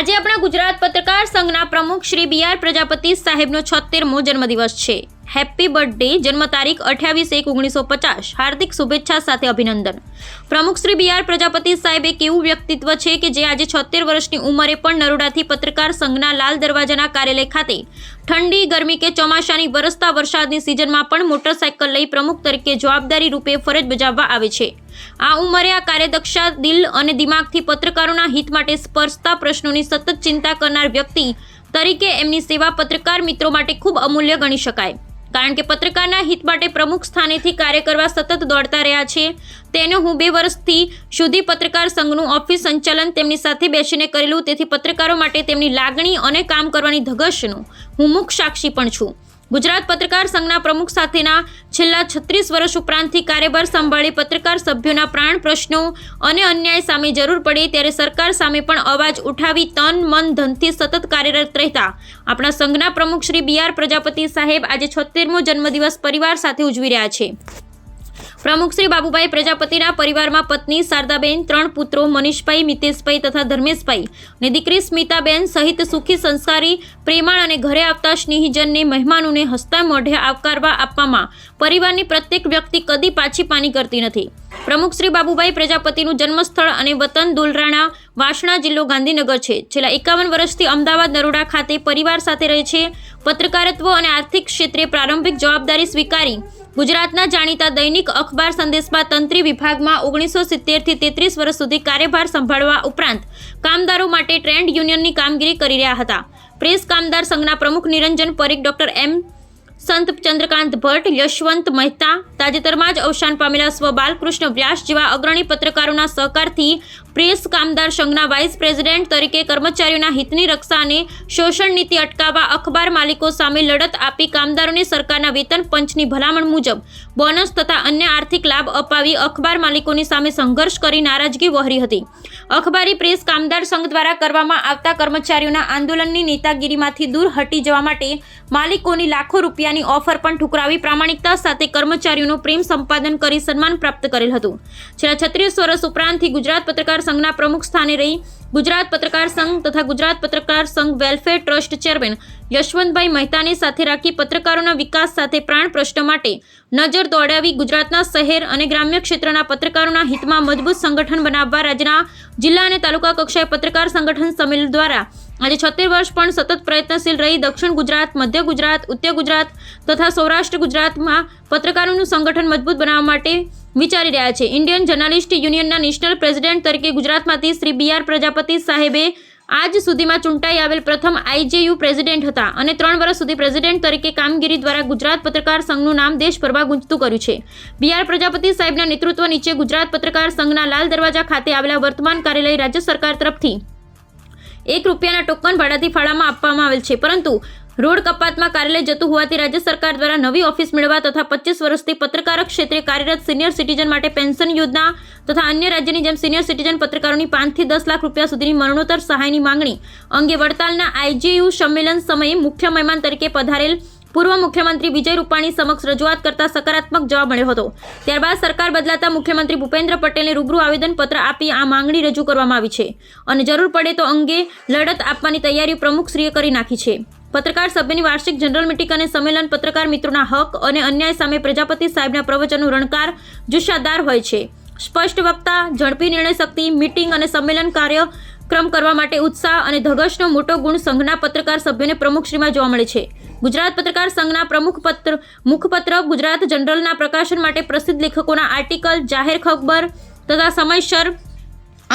આજે આપણા ગુજરાત પત્રકાર સંઘના પ્રમુખ શ્રી બી.આર. પ્રજાપતિ સાહેબનો 76મો જન્મદિવસ છે. Happy birthday. જન્મ તારીખ 28/1/1950. હાર્દિક શુભેચ્છા સાથે અભિનંદન. પ્રમુખ શ્રી બી.આર. પ્રજાપતિ સાહેબ એક એવું વ્યક્તિત્વ છે કે જે આજે 76 વર્ષની ઉંમરે પણ નરોડાથી પત્રકાર સંઘના લાલ દરવાજાના કાર્યાલય ખાતે ઠંડી, ગરમી કે ચોમાસાની વરસતા વરસાદની સિઝનમાં પણ મોટરસાયકલ લઈ પ્રમુખ તરીકે જવાબદારી રૂપે ફરજ બજાવવા આવે છે. આ ઉંમરે આ કાર્યદક્ષા, દિલ અને દિમાગથી પત્રકારોના હિત માટે સ્પર્શતા પ્રશ્નોની સતત ચિંતા કરનાર વ્યક્તિ તરીકે એમની સેવા પત્રકાર મિત્રો માટે ખૂબ અમૂલ્ય ગણી શકાય. કારણ કે પત્રકારના હિત માટે પ્રમુખ સ્થાનેથી કાર્ય કરવા સતત દોડતા રહ્યા છે. તેને હું 2 વર્ષથી સુધી પત્રકાર સંઘનું ઓફિસ સંચાલન તેમની સાથે બેસીને કરેલું. તેથી પત્રકારો માટે તેમની લાગણી અને કામ કરવાની ધગશનું હું મુખ્ય સાક્ષી પણ છું. ગુજરાત પત્રકાર સંઘના પ્રમુખ સાથેના છેલ્લા 36 વર્ષ ઉપરાંતથી કાર્યભાર સંભાળી પત્રકાર સભ્યોના પ્રાણ પ્રશ્નો અને અન્યાય સામે જરૂર પડે ત્યારે સરકાર સામે પણ અવાજ ઉઠાવી તન, મન, ધનથી સતત કાર્યરત રહેતા આપણા સંઘના પ્રમુખ શ્રી બી.આર. પ્રજાપતિ સાહેબ આજે 76મો જન્મદિવસ પરિવાર સાથે ઉજવી રહ્યા છે. પ્રમુખ શ્રી બાબુભાઈ પ્રજાપતિના પરિવારમાં પત્ની શારદાબેન, 3 પુત્રો મનીષભાઈ, મિતેશભાઈ તથા ધર્મેશભાઈ અને દીકરી સ્મિતાબેન સહિત સુખી, સંસ્કારી, પ્રેમાળ અને ઘરે આવતા સ્નેહીજનને, મહેમાનોને હસતા મોઢે આવકારવા આપવામાં પરિવારની પ્રત્યેક વ્યક્તિ કદી પાછી પાની કરતી નથી. પ્રમુખ શ્રી બાબુભાઈ પ્રજાપતિનું જન્મસ્થળ અને વતન દોલરાણા, વાસણા, જિલ્લો ગાંધીનગર છે. છેલ્લા 51 વર્ષથી અમદાવાદ નરોડા ખાતે પરિવાર સાથે રહે છે. પત્રકારત્વ અને આર્થિક ક્ષેત્રે પ્રારંભિક જવાબદારી સ્વીકારી ગુજરાતના જાણીતા દૈનિક અખબાર સંદેશમાં તંત્રી વિભાગમાં 1970થી 33 વર્ષ સુધી કાર્યભાર સંભાળવા ઉપરાંત કામદારો માટે ટ્રેડ યુનિયનની કામગીરી કરી રહ્યા હતા. પ્રેસ કામદાર સંઘના પ્રમુખ નિરંજન પરીખ, ડોક્ટર એમ. સંત, ચંદ્રકાંત ભટ્ટ, યશવંત મહેતા, તાજેતરમાં જ અવસાન પામેલા સ્વ બાલકૃષ્ણ વ્યાસ જેવા અગ્રણી પત્રકારોના સહકારથી પ્રેસ કામદાર સંઘના વાઇસ પ્રેસિડેન્ટ તરીકે કર્મચારીઓના હિતની રક્ષા અને શોષણ નીતિ અટકાવવા અખબાર માલિકો સામે લડત આપી કામદારોને સરકારના વેતન પંચની ભલામણ મુજબ બોનસ તથા અન્ય આર્થિક લાભ અપાવી અખબાર માલિકોની સામે સંઘર્ષ કરી નારાજગી વહોરી હતી. અખબારી પ્રેસ કામદાર સંઘ દ્વારા કરવામાં આવતા કર્મચારીઓના આંદોલનની નેતાગીરીમાંથી દૂર હટી જવા માટે માલિકોની લાખો રૂપિયાની ઓફર પણ ઠુકરાવી પ્રામાણિકતા સાથે કર્મચારીઓનું પ્રેમ સંપાદન કરી સન્માન પ્રાપ્ત કરેલ હતું. છેલ્લા 36 વર્ષ ઉપરાંતથી ગુજરાત પત્રકાર સંઘના પ્રમુખ સ્થાને રહી ગુજરાત પત્રકાર સંઘ તથા ગુજરાત પત્રકાર સંઘ વેલફેર ટ્રસ્ટ ચેરમેન યશવંતભાઈ મહેતાને સાથે રાખી પત્રકારોના વિકાસ સાથે પ્રાણ પ્રશ્ન માટે નજર દોડાવી ગુજરાતના શહેર અને ગ્રામ્ય ક્ષેત્રના પત્રકારોના હિતમાં મજબૂત સંગઠન બનાવવા રાજ્યના જિલ્લા અને તાલુકા કક્ષાએ પત્રકાર સંગઠન સંમેલન દ્વારા આજે 76 વર્ષ પણ સતત પ્રયત્નશીલ રહી દક્ષિણ ગુજરાત, મધ્ય ગુજરાત, ઉત્તર ગુજરાત તથા સૌરાષ્ટ્ર ગુજરાતમાં પત્રકારોનું સંગઠન મજબૂત બનાવવા માટે વિચારી રહ્યા છે. ઇન્ડિયન જર્નાલિસ્ટ યુનિયનના નેશનલ પ્રેસિડેન્ટ તરીકે ગુજરાતમાંથી શ્રી બી.આર. પ્રજાપતિ સાહેબે આજ સુધીમાં ચૂંટાઈ આવેલ પ્રથમ આઈજેયુ પ્રેસિડેન્ટ હતા અને 3 વર્ષ સુધી પ્રેસિડેન્ટ તરીકે કામગીરી દ્વારા ગુજરાત પત્રકાર સંઘનું નામ દેશભરમાં ગુંજતું કર્યું છે. બી.આર. પ્રજાપતિ સાહેબના નેતૃત્વ નીચે ગુજરાત પત્રકાર સંઘના લાલ દરવાજા ખાતે આવેલા વર્તમાન કાર્યાલય રાજ્ય સરકાર તરફથી ₹1 ટોકન ભાડાથી ફાળવવામાં આપવામાં આવેલ છે. પરંતુ રોડ કપાતમાં કાર્યાલય જતું હોવાથી રાજ્ય સરકાર દ્વારા નવી ઓફિસ મેળવવા તથા 25 વર્ષથી પત્રકાર ક્ષેત્રે કાર્યરત સિનિયર સિટીઝન માટે પેન્શન યોજના તથા અન્ય રાજ્યની જેમ સિનિયર સિટીઝન પત્રકારોની 5 થી 10 લાખ રૂપિયા સુધીની મરણોત્તર સહાયની માંગણી અંગે વડતાલના આઈજેયુ સંમેલન સમયે મુખ્ય મહેમાન તરીકે પધારેલ પૂર્વ મુખ્યમંત્રી વિજય રૂપાણી સમક્ષ રજૂઆત કરતા સકારાત્મક જવાબ મળ્યો હતો. ત્યારબાદ સરકાર બદલાતા મુખ્યમંત્રી ભૂપેન્દ્ર પટેલને રૂબરૂ આવેદનપત્ર આપી આ માંગણી રજૂ કરવામાં આવી છે અને જરૂર પડે તો અંગે લડત આપવાની તૈયારી પ્રમુખશ્રીએ કરી નાખી છે. પત્રકાર સભ્યની વાર્ષિક જનરલ મીટિંગ અને સંમેલન પત્રકાર મિત્રોના હક અને અન્યાય સામે પ્રજાપતિ સાહેબના પ્રવચનનો રણકાર જુસ્સાદાર હોય છે. સ્પષ્ટ વક્તા, ઝડપી નિર્ણય શક્તિ, મીટિંગ અને સંમેલન કાર્યક્રમ કરવા માટે ઉત્સાહ અને ધગશનો મોટો ગુણ સંઘના પત્રકાર સભ્યોને પ્રમુખશ્રીમાં જોવા મળે છે. ગુજરાત પત્રકાર સંઘના મુખપત્ર ગુજરાત જનરલના પ્રકાશન માટે પ્રસિદ્ધ લેખકોના આર્ટિકલ, જાહેર ખબર તથા સમયસર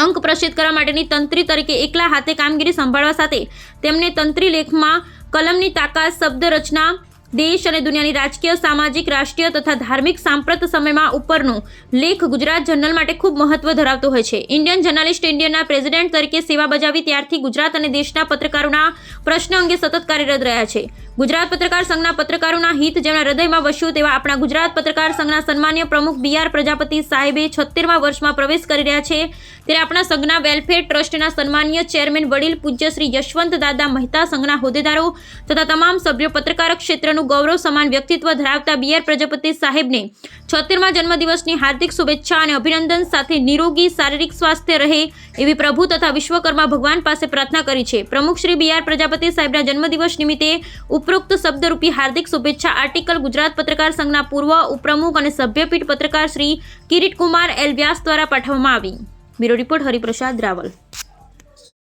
અંક પ્રસિદ્ધ કરવા માટેની તંત્રી તરીકે એકલા હાથે કામગીરી સંભાળવા સાથે તેમને તંત્રી લેખમાં કલમની તાકાત, શબ્દ રચના, દેશ અને દુનિયાની રાજકીય, સામાજિક, રાષ્ટ્રીય તથા ધાર્મિક સાંપ્રત સમયમાં ઉપરનો લેખ ગુજરાત જર્નલ માટે ખૂબ મહત્વ ધરાવતો હોય છે. ઇન્ડિયન જર્નાલિસ્ટ યુનિયનના પ્રેસિડેન્ટ તરીકે સેવા બજાવી ત્યારથી ગુજરાત અને દેશના પત્રકારોના પ્રશ્ન અંગે સતત કાર્યરત રહ્યા છે. ગુજરાત પત્રકાર સંઘના પત્રકારોના હિત જેમના હૃદયમાં વસ્યું તેવા આપણા ગુજરાત પત્રકાર સંઘના સન્માનીય પ્રમુખ BR પ્રજાપતિ સાહેબે 76મા વર્ષમાં પ્રવેશ કરી રહ્યા છે ત્યારે આપણા સંઘના વેલફેર ટ્રસ્ટના સન્માનીય ચેરમેન વડીલ પૂજ્ય શ્રી યશવંત દાદા મહેતા સંઘના હોદ્દેદારો તથા તમામ સભ્યો પત્રકાર ક્ષેત્રનું ગૌરવ સમાન વ્યક્તિત્વ ધરાવતા BR પ્રજાપતિ સાહેબને 76મા જન્મદિવસની હાર્દિક શુભેચ્છા અને અભિનંદન સાથે નિરોગી શારીરિક સ્વાસ્થ્ય રહે એવી પ્રભુ તથા વિશ્વકર્મા ભગવાન પાસે પ્રાર્થના કરી છે. પ્રમુખ શ્રી BR પ્રજાપતિ સાહેબના જન્મદિવસ નિમિત્તે ઉપરોક્ત શબ્દરૂપી હાર્દિક શુભેચ્છા આર્ટિકલ ગુજરાત પત્રકાર સંઘના પૂર્વ ઉપપ્રમુખ અને સભ્યપીઠ પત્રકાર શ્રી કિરીટકુમાર એલ વ્યાસ દ્વારા પાઠવવામાં આવી. Bureau report Hariprasad Raval.